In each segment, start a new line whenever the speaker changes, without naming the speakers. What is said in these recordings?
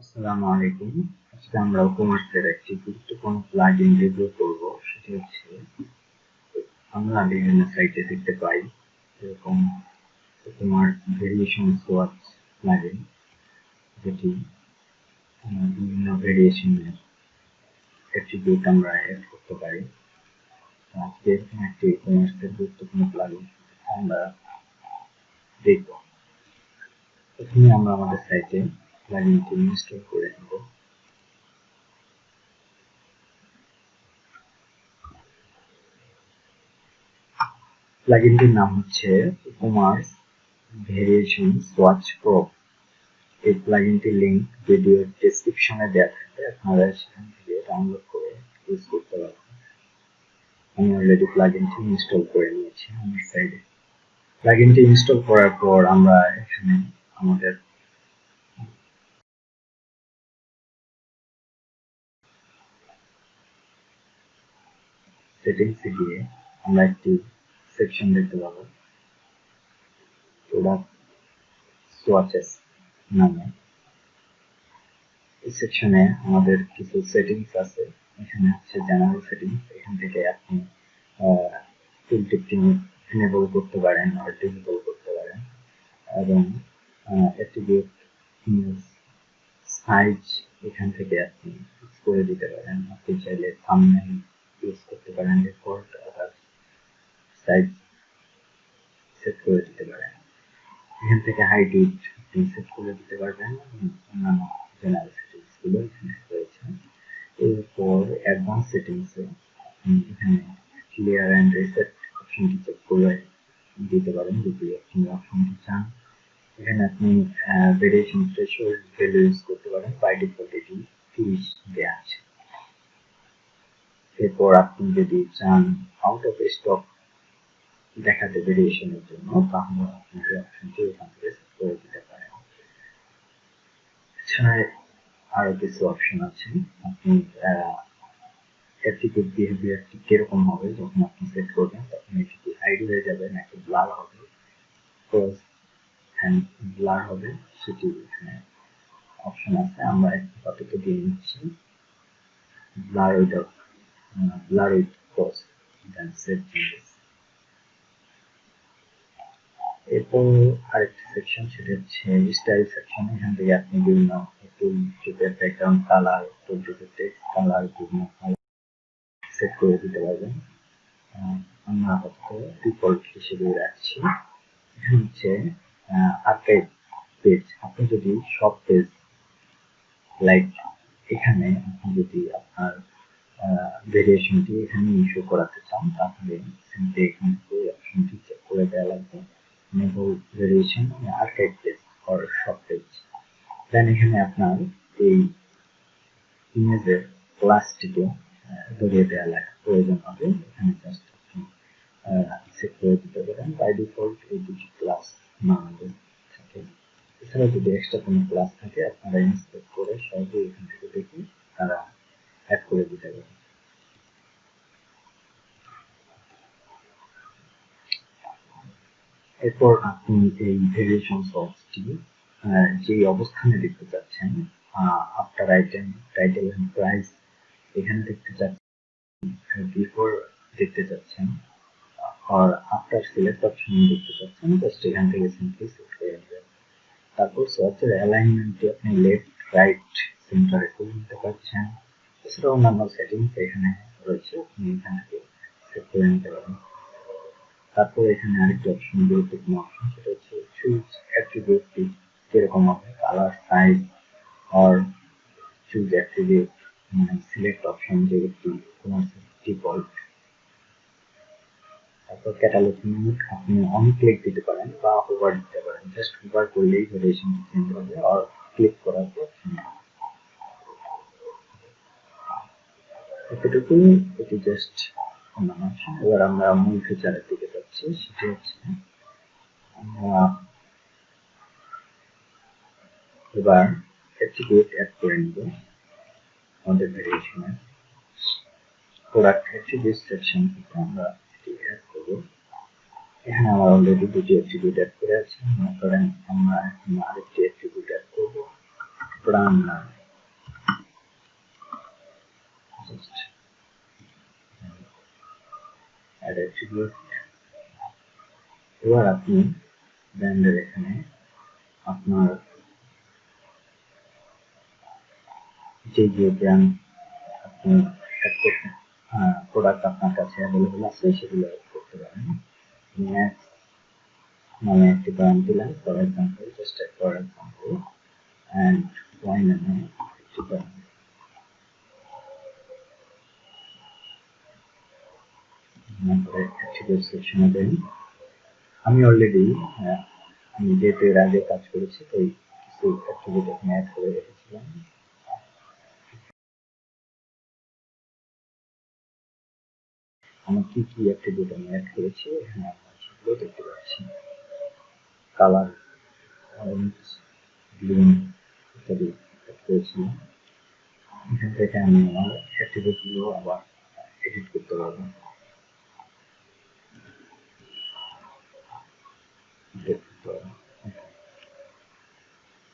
আসসালামু আলাইকুম। আজকে আমরা Woocommerce একটি গুরুত্বপূর্ণ প্লাগইন রিভিউ করব। সেটি হচ্ছে আমরা বিভিন্ন সাইটে দেখতে পাই এরকম Woocommerce ভেরিয়েশন সোয়াচ প্লাগইন, যেটি বিভিন্ন ভেরিয়েশনের অ্যাট্রিবিউট আমরা অ্যাড করতে পারি। আজকে এরকম একটি Woocommerce গুরুত্বপূর্ণ প্লাগইন আমরা দেখব। প্রথমে আমরা আমাদের সাইটে প্লাগইনটি ইনস্টল করে নেব। প্লাগইনটির নাম হচ্ছে Woocommerce ভেরিয়েশন সোয়াচ প্রো। এই প্লাগইনটির লিংক ভিডিওর ডেসক্রিপশনে দেওয়া থাকবে, আপনারা সেখান থেকে ডাউনলোড করে ইউজ করতে পারবেন। আমি অলরেডি প্লাগইনটি ইনস্টল করে নিয়েছি আমার সাইটে। প্লাগইনটি ইনস্টল করার পর আমরা এখানে আমাদের সেটিংসে গিয়ে আমরা একটি সেকশন দেখতে পাবো, প্রোডাক্ট সোয়াচেস নামে। এই সেকশনে আমাদের কিছু সেটিংস আছে। এখানে হচ্ছে জেনারেল সেটিংস, এখান থেকে আপনি টুল টিপটি এনেবল করতে পারেন আর ডিসেবল করতে পারেন, এবং অ্যাট্রিবিউট ইমেজ সাইজ এখান থেকে আপনি ফিক্স করে দিতে পারেন। আপনি চাইলে থাম্বনেল ইউজ করতে পারেন, ডিফল্ট আদার সাইজ সেট করে দিতে পারেন। এখান থেকে হাইট উইডথ আপনি সেট করে দিতে পারবেন। অন্যান্য জেনারেল সেটিংস গুলো এখানে রয়েছে। এরপর অ্যাডভান্স সেটিংসে আপনি এখানে ক্লিয়ার অ্যান্ড রিসেট অপশনটি চেক করে দিতে পারেন যদি আপনি অপশনটি চান। এখানে আপনি ভেরিয়েশন থ্রেশহোল্ড ভ্যালু ইউজ করতে পারেন। বাই ডিফল্ট এটি 30 দেওয়া আছে। এরপর আপনি যদি চান আউট অফ স্টক দেখাতে ভেরিয়েশনের জন্য, তাহলে আপনি এই অপশনটি এখান থেকে সেট করে দিতে পারেন। এছাড়া আরো কিছু অপশন আছে। আপনি অ্যাট্রিবিউট বিহেভিয়ারটি কিরকম হবে যখন আপনি সেট করবেন, তখন এটি কি হাইড হয়ে যাবে নাকি ব্লার হবে, ক্রস অ্যান্ড ব্লার হবে, সেটি এখানে অপশন আছে। আমরা আপাতত দিয়ে নিচ্ছি blur with cross, then save changes. এরপর আরেকটি সেকশন, সেটা হচ্ছে স্টাইল সেকশন। এখান থেকে আপনি বিভিন্ন টুল টিপের ব্যাকগ্রাউন্ড কালার, টুল টিপের টেক্সট কালার, বিভিন্ন কালার সেট করে দিতে পারবেন। আমরা আপাতত ডিফল্ট হিসেবে রাখছি। এখানে হচ্ছে আর্কাইভ পেজ। আপনি যদি সব পেজ লাইক এখানে আপনি যদি আপনার ভেরিয়েশনটি এখানে ইস্যু করাতে চান, তাহলে সিম্পলি এখান থেকে অপশনটি চেক করে দেওয়া লাগবে, enable variation archive page or সব পেজ। দেন এখানে আপনার এই ইমেজের ক্লাসটিকে ধরিয়ে দেওয়া লাগবে, প্রয়োজন হবে এখানে জাস্ট আপনি সেট করে দিতে পারেন। বাই ডিফল্ট এই দুটি ক্লাস নামানো থাকে। এছাড়া যদি এক্সট্রা কোনো ক্লাস থাকে, আপনারা ইনস্পেক্ট করে সহজেই এখান থেকে দেখে তারা অ্যাড করে দিতে পারেন। এরপর আপনি এই ভেরিয়েশন সফটটি যে অবস্থানে দেখতে চাচ্ছেন, after item, title and price এখানে দেখতে চাচ্ছেন, বিফোর দেখতে চাচ্ছেন, আর আফটার সিলেক্ট অপশন দেখতে চাচ্ছেন, জাস্ট এখান থেকে সিম্পলি সিলেক্ট করে নেবেন। তারপর সার্চের অ্যালাইনমেন্টটি আপনি লেফট, রাইট, সেন্টারে করে নিতে পারছেন। এছাড়া অন্যান্য সেটিংস এখানে রয়েছে, আপনি এখান থেকে সেট করে নিতে পারেন। তারপর এখানে আরেকটি অপশন, গুরুত্বপূর্ণ অপশন, সেটা হচ্ছে চুজ অ্যাট্রিবিউটটি কিরকম হবে, colour, size or choose attribute, মানে সিলেক্ট অপশন যেটি তোমার ডিফল্ট। তারপর ক্যাটালগ মোড আপনি অন ক্লিক দিতে পারেন বা ওভার দিতে পারেন। জাস্ট ওভার করলেই ভেরিয়েশনটি চেঞ্জ হবে, আর ক্লিক করার পর এতটুকুই। এটি জাস্ট অন্যান্য অপশন। এবার আমরা মূল ফিচারের দিকে যাচ্ছি, সেটি হচ্ছে আমরা এবার অ্যাট্রিবিউট অ্যাড করে নিব আমাদের ভেরিয়েশনের। প্রোডাক্ট অ্যাট্রিবিউট সেকশন থেকে আমরা এটি অ্যাড করব। এখানে আমার অলরেডি দুটি অ্যাট্রিবিউট অ্যাড করে আছে, মনে করেন আমরা এখন আরেকটি অ্যাট্রিবিউট অ্যাড করব, brand নাম just add attribute। এবার আপনি ব্র্যান্ডের এখানে আপনার যে ব্র্যান্ড আপনি অ্যাড করতে প্রোডাক্ট আপনার কাছে অ্যাভেলেবল আছে সেগুলো অ্যাড করতে পারেন। নেক্সট নামে একটি ব্র্যান্ড দিলেন, for example just for example and Y নামে একটি ব্র্যান্ড। তারপরে অ্যাট্রিবিউট সেকশনে দেন। আমি অলরেডি আমি যেহেতু এর আগে কাজ করেছি তো কিছু অ্যাট্রিবিউট এখানে অ্যাড করে রেখেছিলাম। আমার কি কি অ্যাট্রিবিউট আমি অ্যাড করেছি এখানে আপনারা সেগুলো দেখতে পাচ্ছেন। কালার, অরেঞ্জ, গ্রিন ইত্যাদি অ্যাড করেছিলাম। এখান থেকে আমি আমার অ্যাট্রিবিউটগুলো আবার এডিট করতে পারবো।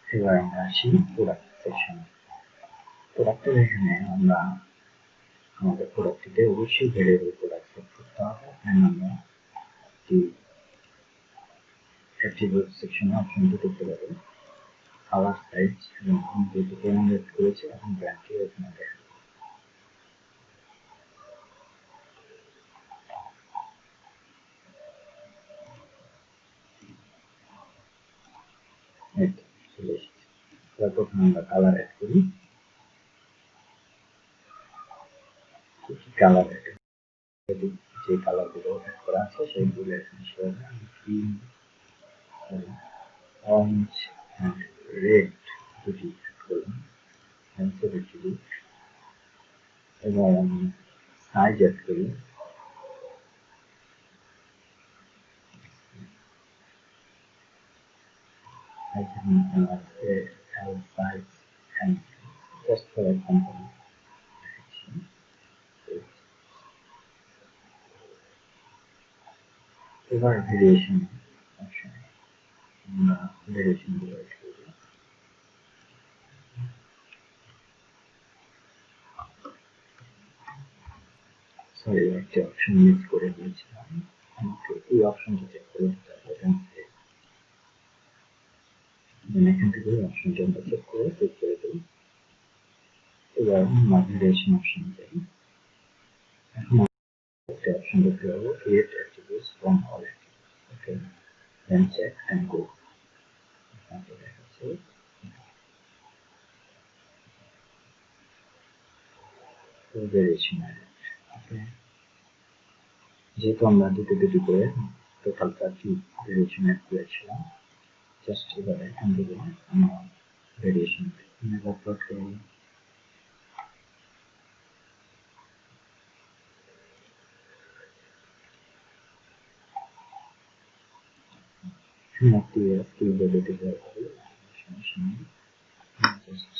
এবার আমরা আসি প্রোডাক্ট সেকশনে। প্রোডাক্টের এখানে আমরা আমাদের প্রোডাক্টটিতে অবশ্যই ভেরিয়েবল প্রোডাক্ট সেট করতে হবে। আমরা একটি অ্যাট্রিবিউট সেকশনে অপশনটি দেখতে পাবেন কালার, সাইজ এবং যেহেতু পেমেন্ট রেট করেছে এখন ব্র্যান্ডটি এখানে দেখা যাবে। চলে এসেছে। প্রথমে আমরা কালার অ্যাড করি। কালার যে কালারগুলো অ্যাড করা আছে সেইগুলো এখানে শো হবে। আমি গ্রিন, অরেঞ্জ অ্যান্ড রেড দুটি অ্যাড করলাম। এবার আমি সাইজ অ্যাড করি। L size and just for example এবার ভেরিয়েশন অপশন আমরা ভেরিয়েশন গুলো অ্যাড করব। সরি একটা অপশন মিস করে দিয়েছিলাম, আমাকে এই অপশনটা চেক করে দিতে হবে। এখান থেকে অপশনটা আমরা চেক করে ক্লিক করে দিই। এবার আমরা ভেরিয়েশন অপশন যাই। এখন একটা অপশন দেখতে পাবো create attributes from all attributes. Okay, then check and go. আপনাকে দেখাচ্ছে ভেরিয়েশন। ওকে, যেহেতু আমরা দুটি করে টোটাল 4টি ভেরিয়েশন অ্যাড করেছিলাম, জাস্ট এবার এখান থেকে আমরা ভেরিয়েশন আপলোড করি। একটি কিবোর্ডে দিতে হবে, সমস্যা নেই। জাস্ট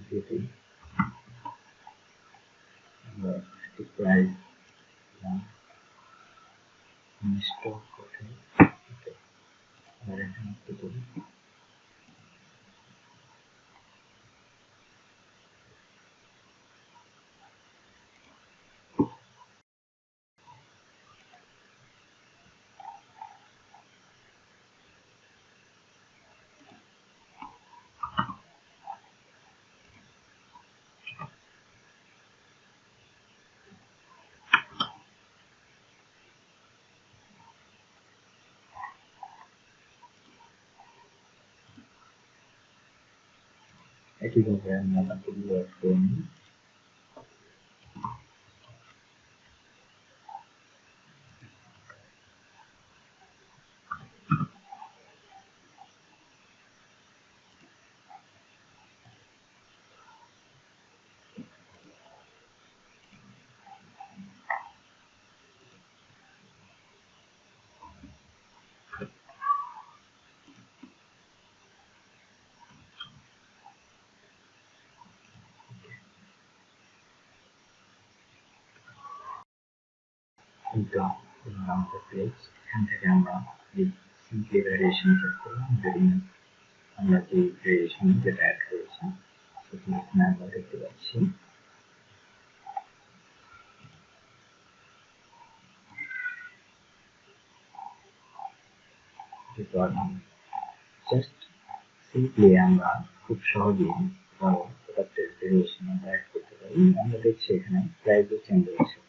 দিয়ে দিই আমরা একটি প্রাইস স্টক কোথায়। ওকে, আর এখানে একটু করি। একইভাবে আমরা বাকিগুলো অ্যাড করে নিই। কিন্তু আমাদের পেজ এখান থেকে আমরা এই সিম্পলি ভেরিয়েশন চেক করলাম। আমরা যে ভেরিয়েশন যেটা অ্যাড করেছি এখানে আমরা দেখতে পাচ্ছি জাস্ট সিম্পলি আমরা খুব সহজেই প্রোডাক্টের ভেরিয়েশন আমরা অ্যাড করতে পারি। আমরা দেখছি এখানে প্রাইসও চেঞ্জ হচ্ছে।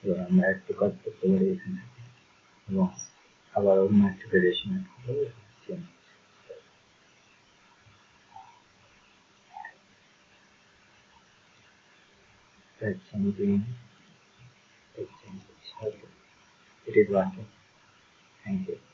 এবার আমরা অ্যাড টু কার্ট করতে পারি এখানে এবং আবার অন্য একটা ভেরিয়েশন অ্যাড করলে change price changing, it changes. Okay, it is working. Thank you.